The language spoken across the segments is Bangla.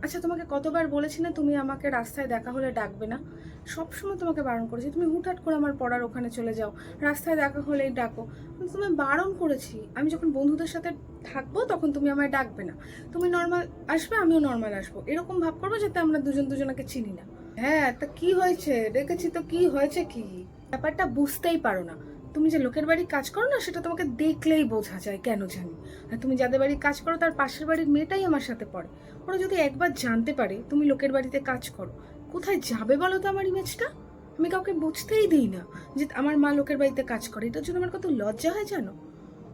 আচ্ছা, তোমাকে কতবার বলেছি না তুমি আমাকে রাস্তায় দেখা হলে ডাকবে না? সবসময় তোমাকে বারণ করেছি, তুমি হুটহাট করে আমার পড়ার ওখানে চলে যাও, রাস্তায় দেখা হলেই ডাকো। কিন্তু তুমি বারণ করেছি, আমি যখন বন্ধুদের সাথে থাকবো তখন তুমি আমায় ডাকবে না। তুমি নর্মাল আসবে, আমিও নর্মাল আসবো, এরকম ভাব করবো যাতে আমরা দুজন দুজনকে চিনি না। হ্যাঁ, তা কি হয়েছে? ডেকেছি তো, কি হয়েছে? কি ব্যাপারটা বুঝতেই পারো না? তুমি যে লোকের বাড়ি কাজ করো না, সেটা তোমাকে দেখলেই বোঝা যায় কেন জানি। আর তুমি যাদের বাড়ি কাজ করো তার পাশের বাড়ির মেয়েটাই আমার সাথে পড়ে। ওরা যদি একবার জানতে পারে তুমি লোকের বাড়িতে কাজ করো, কোথায় যাবে বলো তো আমার ইমেজটা? আমি কাউকে বুঝতেই দিই না যে আমার মা লোকের বাড়িতে কাজ করে। এটার জন্য আমার কত লজ্জা হয় জানো?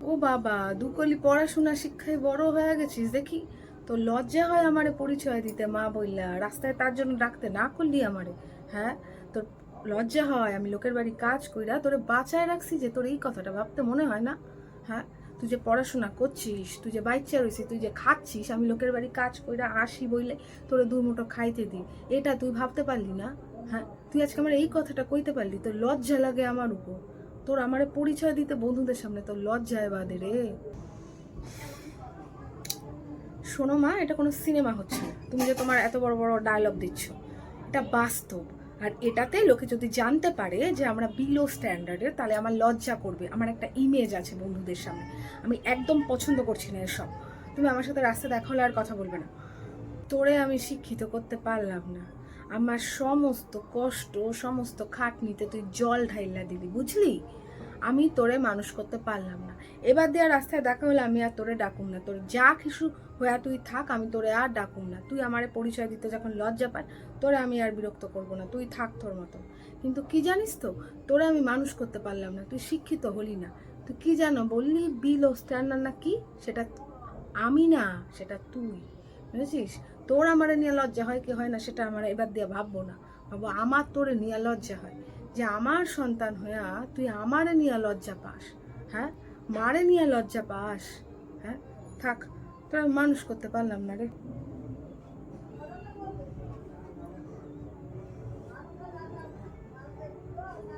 ও বাবা, দুকলি পড়াশোনা শিক্ষায় বড় হয়ে গেছিস দেখি। তো লজ্জা হয় আমারে পরিচয় দিতে মা বললা, রাস্তায় তার জন্য ডাকতে না করলি আমারে? হ্যাঁ, তোর লজ্জা হয়? আমি লোকের বাড়ি কাজ কইরা তোরে বাঁচায় রাখছি যে তোর এই কথাটা ভাবতে মনে হয় না? হ্যাঁ, তুই যে পড়াশোনা করছিস, তুই যে বাচ্চা রয়েছিস, তুই যে খাচ্ছিস, আমি লোকের বাড়ি কাজ কইরা আসি বইলে তোরে দুই মুঠো খাইতে দিই, এটা তুই ভাবতে পারলি না? হ্যাঁ, তুই আজকে আমার এই কথাটা কইতে পারলি? তোর লজ্জা লাগে আমার উপর? তোর আমারে পরিচয় দিতে বন্ধুদের সামনে তোর লজ্জায় বাদে রে। শোনো মা, এটা কোনো সিনেমা হচ্ছে না, তুমি যে তোমার এত বড় বড় ডায়লগ দিচ্ছ। এটা বাস্তব। আর এটাতে লোকে যদি জানতে পারে যে আমরা বিলো স্ট্যান্ডার্ডের, তাহলে আমার লজ্জা করবে। আমার একটা ইমেজ আছে বন্ধুদের সামনে, আমি একদম পছন্দ করছি না এসব। তুমি আমার সাথে রাস্তায় দেখা হলে আর কথা বলবে না। তোরে আমি শিক্ষিত করতে পারলাম না, আমার সমস্ত কষ্ট সমস্ত খাটনিতে তুই জল ঢাইলা দিলি, বুঝলি? আমি তোরে মানুষ করতে পারলাম না। এবার দিয়ে রাস্তায় দেখা হলে আমি আর তোরে ডাকুম না। তোর যা কিছু হয়ে তুই থাক, আমি তোরে আর ডাকুম না। তুই আমারে পরিচয় দিতে যখন লজ্জা পায়, তোরে আমি আর বিরক্ত করব না, তুই থাক তোর মতো। কিন্তু কি জানিস তো, তোরে আমি মানুষ করতে পারলাম না, তুই শিক্ষিত হলি না। তুই কি জানো বললি, বিলো স্ট্যান্ডার্ড না কি? সেটা আমি না, সেটা তুই, বুঝেছিস? তোর আমারে নিয়ে লজ্জা হয় কি হয় না সেটা আমার এবার দিয়ে ভাববো না, ভাবো আমার তোরে নিয়ে লজ্জা হয় যে আমার সন্তান হইয়া তুই আমারে নিয়ে লজ্জা পাস। হ্যাঁ, মারে নিয়ে লজ্জা পাস। হ্যাঁ, থাক, তোরা মানুষ করতে পারলাম না রে।